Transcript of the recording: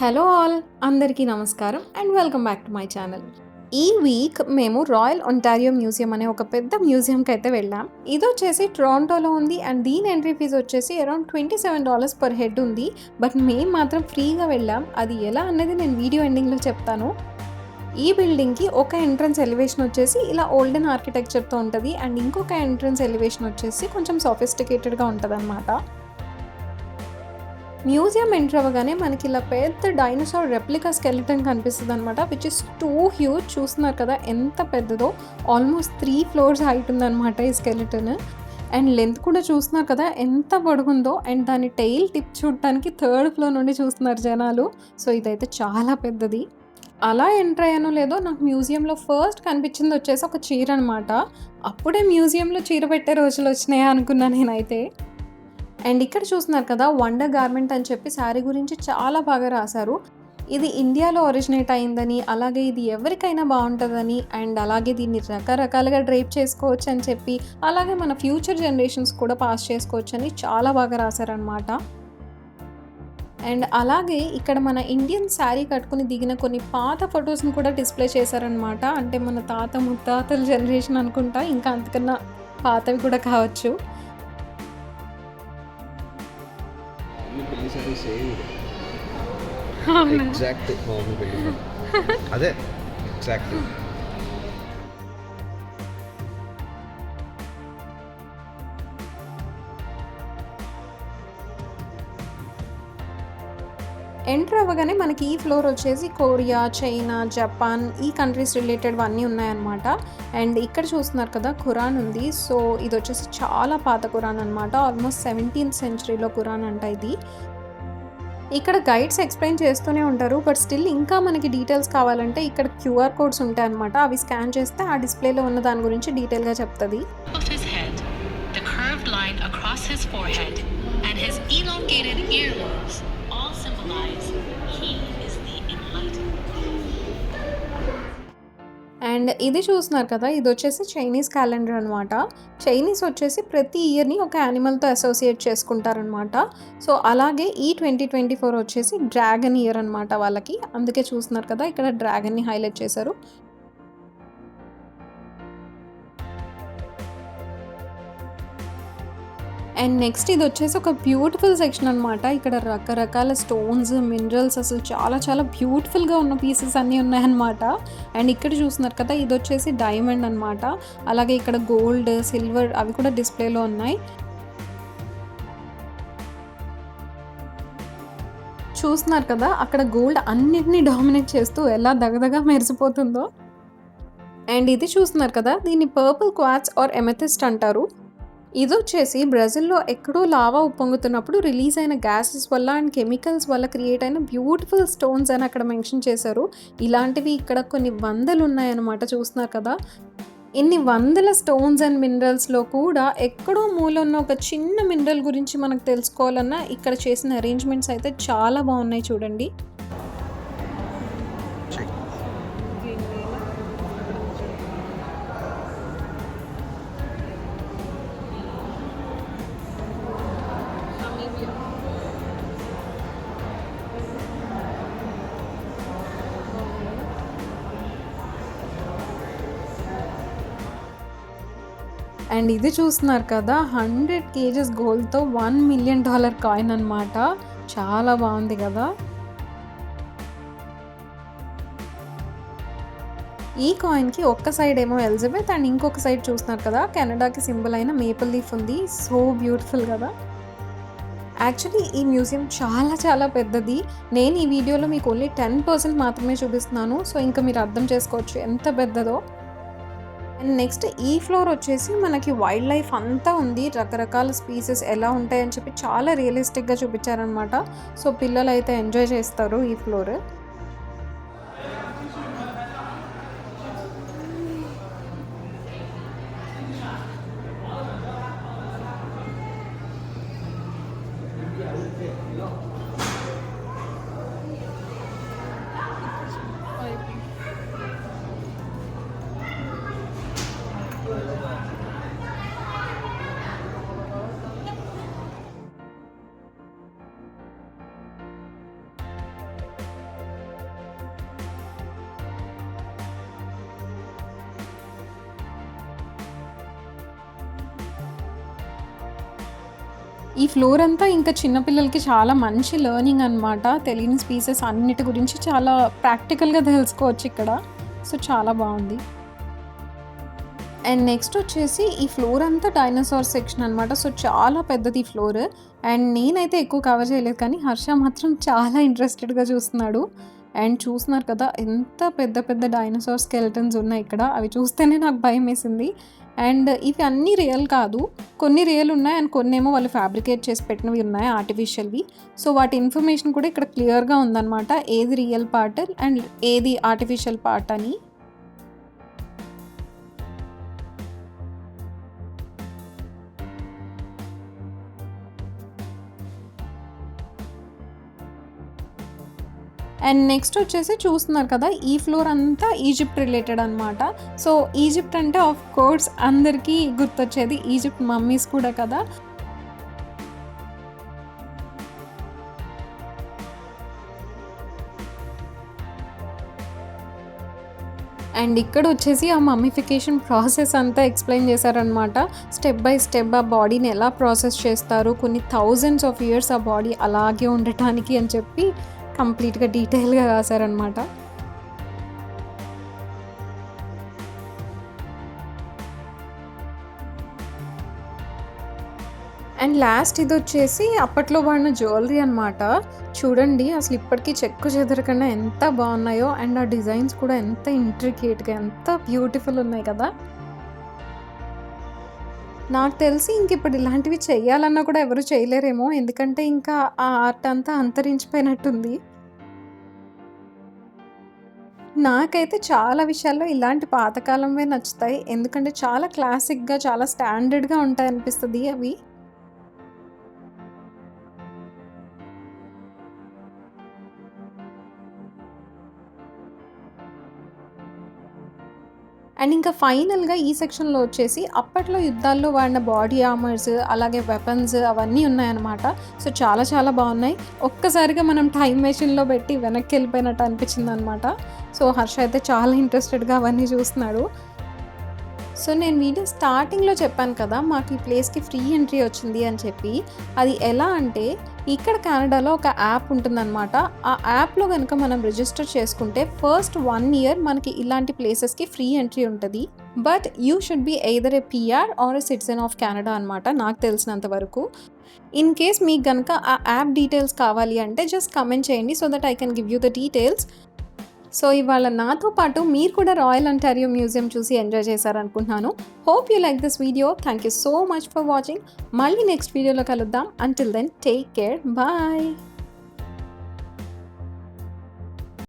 Hello all, అందరికీ నమస్కారం and welcome back to my channel. ఈ వీక్ మేము రాయల్ ఒంటారియో మ్యూజియం అనే ఒక పెద్ద మ్యూజియంకి అయితే వెళ్ళాం. ఇది వచ్చేసి టొరంటోలో ఉంది అండ్ దీని ఎంట్రీ ఫీజు వచ్చేసి అరౌండ్ $27 పర్ హెడ్ ఉంది. బట్ మేము మాత్రం ఫ్రీగా వెళ్ళాం. అది ఎలా అన్నది నేను వీడియో ఎండింగ్లో చెప్తాను. ఈ బిల్డింగ్కి ఒక ఎంట్రన్స్ ఎలివేషన్ వచ్చేసి ఇలా ఓల్డెన్ ఆర్కిటెక్చర్తో ఉంటుంది అండ్ ఇంకొక ఎంట్రన్స్ ఎలివేషన్ వచ్చేసి కొంచెం సోఫిస్టికేటెడ్గా ఉంటుంది అనమాట. మ్యూజియం ఎంటర్ అవ్వగానే మనకి ఇలా పెద్ద డైనోసార్ రెప్లికా స్కెలిటన్ కనిపిస్తుంది అనమాట, విచ్ ఇస్ టూ హ్యూజ్. చూస్తున్నారు కదా ఎంత పెద్దదో, ఆల్మోస్ట్ 3 floors హైట్ ఉందన్నమాట ఈ స్కెలిటన్. అండ్ లెంత్ కూడా చూస్తున్నారు కదా ఎంత పొడుగుందో. అండ్ దాని టెయిల్ టిప్ చూడటానికి 3rd floor నుండి చూస్తున్నారు జనాలు. సో ఇదైతే చాలా పెద్దది. అలా ఎంటర్ అయ్యానో లేదో, నాకు మ్యూజియంలో ఫస్ట్ కనిపించింది వచ్చేసి ఒక చీర అనమాట. అప్పుడే మ్యూజియంలో చీర పెట్టే రోజులు వచ్చినాయా అనుకున్నా నేనైతే. అండ్ ఇక్కడ చూస్తున్నారు కదా వండర్ గార్మెంట్ అని చెప్పి శారీ గురించి చాలా బాగా రాశారు. ఇది ఇండియాలో ఒరిజినేట్ అయిందని, అలాగే ఇది ఎవరికైనా బాగుంటుందని, అండ్ అలాగే దీన్ని రకరకాలుగా డ్రైప్ చేసుకోవచ్చు అని చెప్పి, అలాగే మన ఫ్యూచర్ జనరేషన్స్ కూడా పాస్ చేసుకోవచ్చు అని చాలా బాగా రాశారనమాట. అండ్ అలాగే ఇక్కడ మన ఇండియన్ శారీ కట్టుకుని దిగిన కొన్ని పాత ఫొటోస్ని కూడా డిస్ప్లే చేశారనమాట. అంటే మన తాత ముత్తాతల జనరేషన్ అనుకుంటా, ఇంకా అంతకన్నా పాతవి కూడా కావచ్చు. ఎగ్జాక్ట్ అదే ఎగ్జాక్ట్. ఎంటర్ అవ్వగానే మనకి ఈ ఫ్లోర్ వచ్చేసి కొరియా, చైనా, జపాన్ ఈ కంట్రీస్ రిలేటెడ్ అన్నీ ఉన్నాయన్నమాట. అండ్ ఇక్కడ చూస్తున్నారు కదా ఖురాన్ ఉంది. సో ఇది వచ్చేసి చాలా పాత ఖురాన్ అనమాట. ఆల్మోస్ట్ 17th centuryలో ఖురాన్ అంట ఇది. ఇక్కడ గైడ్స్ ఎక్స్ప్లెయిన్ చేస్తూనే ఉంటారు, బట్ స్టిల్ ఇంకా మనకి డీటెయిల్స్ కావాలంటే ఇక్కడ QR కోడ్స్ ఉంటాయన్నమాట. అవి స్కాన్ చేస్తే ఆ డిస్ప్లేలో ఉన్న దాని గురించి డీటెయిల్గా చెప్తుంది. అండ్ ఇది చూస్తున్నారు కదా, ఇది వచ్చేసి చైనీస్ క్యాలెండర్ అనమాట. చైనీస్ వచ్చేసి ప్రతి ఇయర్ని ఒక యానిమల్తో అసోసియేట్ చేసుకుంటారనమాట. సో అలాగే ఈ 2024 వచ్చేసి డ్రాగన్ ఇయర్ అనమాట వాళ్ళకి. అందుకే చూస్తున్నారు కదా ఇక్కడ డ్రాగన్ని హైలైట్ చేశారు. అండ్ నెక్స్ట్ ఇది వచ్చేసి ఒక బ్యూటిఫుల్ సెక్షన్ అనమాట. ఇక్కడ రకరకాల స్టోన్స్, మినరల్స్, అసలు చాలా చాలా బ్యూటిఫుల్గా ఉన్న పీసెస్ అన్నీ ఉన్నాయన్నమాట. అండ్ ఇక్కడ చూస్తున్నారు కదా ఇది వచ్చేసి డైమండ్ అనమాట. అలాగే ఇక్కడ గోల్డ్, సిల్వర్ అవి కూడా డిస్ప్లేలో ఉన్నాయి. చూస్తున్నారు కదా అక్కడ గోల్డ్ అన్నిటినీ డామినేట్ చేస్తూ ఎలా దగదగా మెరిసిపోతుందో. అండ్ ఇది చూస్తున్నారు కదా, దీన్ని పర్పుల్ క్వార్ట్జ్ ఆర్ ఎమెథిస్ట్ అంటారు. ఇది వచ్చేసి బ్రెజిల్లో ఎక్కడో లావా ఉప్పొంగుతున్నప్పుడు రిలీజ్ అయిన గ్యాసెస్ వల్ల అండ్ కెమికల్స్ వల్ల క్రియేట్ అయిన బ్యూటిఫుల్ స్టోన్స్ అని అక్కడ మెన్షన్ చేశారు. ఇలాంటివి ఇక్కడ కొన్ని వందలు ఉన్నాయన్నమాట. చూస్తున్నారు కదా, ఇన్ని వందల స్టోన్స్ అండ్ మినరల్స్లో కూడా ఎక్కడో మూల ఉన్న ఒక చిన్న మినరల్ గురించి మనకు తెలుసుకోవాలన్నా ఇక్కడ చేసిన అరేంజ్మెంట్స్ అయితే చాలా బాగున్నాయి చూడండి. అండ్ ఇది చూస్తున్నారు కదా, 100 kgs గోల్డ్తో $1 million కాయిన్ అనమాట. చాలా బాగుంది కదా. ఈ కాయిన్కి ఒక్క సైడ్ ఏమో ఎలిజబెత్ అండ్ ఇంకొక సైడ్ చూస్తున్నారు కదా కెనడాకి సింబల్ అయిన మేపుల్ లీఫ్ ఉంది. సో బ్యూటిఫుల్ కదా. యాక్చువల్లీ ఈ మ్యూజియం చాలా చాలా పెద్దది. నేను ఈ వీడియోలో మీకు ఓన్లీ 10% మాత్రమే చూపిస్తున్నాను. సో ఇంకా మీరు అర్థం చేసుకోవచ్చు ఎంత పెద్దదో. అండ్ నెక్స్ట్ ఈ ఫ్లోర్ వచ్చేసి మనకి వైల్డ్ లైఫ్ అంతా ఉంది. రకరకాల స్పీసెస్ ఎలా ఉంటాయని చెప్పి చాలా రియలిస్టిక్గా చూపించారనమాట. సో పిల్లలు అయితే ఎంజాయ్ చేస్తారు ఈ ఫ్లోర్. ఈ ఫ్లోర్ అంతా ఇంకా చిన్నపిల్లలకి చాలా మంచి లెర్నింగ్ అనమాట. తెలియని స్పీసెస్ అన్నిటి గురించి చాలా ప్రాక్టికల్‌గా తెలుసుకోవచ్చు ఇక్కడ. సో, చాలా బావుంది. అండ్ నెక్స్ట్ వచ్చేసి ఈ ఫ్లోర్ అంతా డైనోసార్ సెక్షన్ అనమాట. సో, చాలా పెద్దది ఈ ఫ్లోర్. అండ్ నేనైతే ఎక్కువ కవర్ చేయలేదు కానీ హర్ష మాత్రం చాలా ఇంట్రెస్టెడ్‌గా చూస్తున్నాడు. అండ్ చూస్తున్నారు కదా ఎంత పెద్ద పెద్ద డైనోసార్ స్కెలిటన్స్ ఉన్నాయి ఇక్కడ. అవి చూస్తేనే నాకు భయమేసింది. అండ్ ఇవి అన్నీ రియల్ కాదు. కొన్ని రియల్ ఉన్నాయి అండ్ కొన్నేమో వాళ్ళు ఫ్యాబ్రికేట్ చేసి పెట్టినవి ఉన్నాయి ఆర్టిఫిషియల్‌వి. సో, వాటి ఇన్ఫర్మేషన్ కూడా ఇక్కడ క్లియర్‌గా ఉందన్నమాట. ఏది రియల్ పార్ట్ అండ్ ఏది ఆర్టిఫిషియల్ పార్ట్ అని. అండ్ నెక్స్ట్ వచ్చేసి చూస్తున్నారు కదా ఈ ఫ్లోర్ అంతా ఈజిప్ట్ రిలేటెడ్ అనమాట. సో, ఈజిప్ట్ అంటే ఆఫ్ కోర్స్ అందరికీ గుర్తొచ్చేది ఈజిప్ట్ మమ్మీస్ కూడా కదా. అండ్ ఇక్కడ వచ్చేసి ఆ మమ్మిఫికేషన్ ప్రాసెస్ అంతా ఎక్స్ప్లెయిన్ చేశారనమాట. స్టెప్ బై స్టెప్ ఆ బాడీని ఎలా ప్రాసెస్ చేస్తారు, కొన్ని థౌజండ్స్ ఆఫ్ ఇయర్స్ ఆ బాడీ అలాగే ఉండటానికి అని చెప్పి కంప్లీట్‌గా డీటెయిల్‌గా రాశారనమాట. అండ్ లాస్ట్ ఇదొచ్చేసి అప్పట్లో వాడిన జ్యువెలరీ అనమాట. చూడండి అసలు ఇప్పటికి చెక్కు చెదరకుండా ఎంత బాగున్నాయో. అండ్ ఆ డిజైన్స్ కూడా ఎంత ఇంట్రికేట్‌గా ఎంత బ్యూటిఫుల్ ఉన్నాయి కదా. నాకు తెలిసి ఇంకిప్పుడు ఇలాంటివి చెయ్యాలన్నా కూడా ఎవరు చేయలేరేమో. ఎందుకంటే ఇంకా ఆ ఆర్ట్ అంతా అంతరించిపోయినట్టుంది. నాకైతే చాలా విషయాల్లో ఇలాంటి పాతకాలంవే నచ్చుతాయి. ఎందుకంటే చాలా క్లాసిక్‌గా, చాలా స్టాండర్డ్‌గా ఉంటాయనిపిస్తది అవి. అండ్ ఇంకా ఫైనల్‌గా ఈ సెక్షన్‌లో వచ్చేసి అప్పట్లో యుద్ధాల్లో వాడిన బాడీ ఆర్మర్స్, అలాగే వెపన్స్ అవన్నీ ఉన్నాయన్నమాట. సో, చాలా చాలా బాగున్నాయి. ఒక్కసారిగా మనం టైమ్ మెషిన్‌లో పెట్టి వెనక్కెళ్ళిపోయినట్టు అనిపించిందనమాట. సో, హర్ష అయితే చాలా ఇంట్రెస్టెడ్‌గా అవన్నీ చూస్తున్నాడు. సో, నేను వీడియో స్టార్టింగ్‌లో చెప్పాను కదా మాకు ఈ ప్లేస్‌కి ఫ్రీ ఎంట్రీ వచ్చింది అని చెప్పి. అది ఎలా అంటే ఇక్కడ కెనడాలో ఒక యాప్ ఉంటుందన్నమాట. ఆ యాప్‌లో గనుక మనం రిజిస్టర్ చేసుకుంటే ఫస్ట్ 1 ఇయర్ మనకి ఇలాంటి ప్లేసెస్‌కి ఫ్రీ ఎంట్రీ ఉంటది. But you should be either a PR or a citizen of Canada అనమాట నాకు తెలిసినంత వరకు. ఇన్ కేస్ మీకు గనుక ఆ యాప్ డీటెయిల్స్ కావాలి అంటే జస్ట్ కామెంట్ చేయండి so that I can give you the details. So, ఇవాళ నాతో పాటు మీరు కూడా రాయల్ అంటారియో మ్యూజియం చూసి ఎంజాయ్ చేశారనుకుంటున్నాను. Hope you like this video. Thank you so much for watching. మళ్ళీ నెక్స్ట్ వీడియోలో కలుద్దాం. Until then take care. Bye.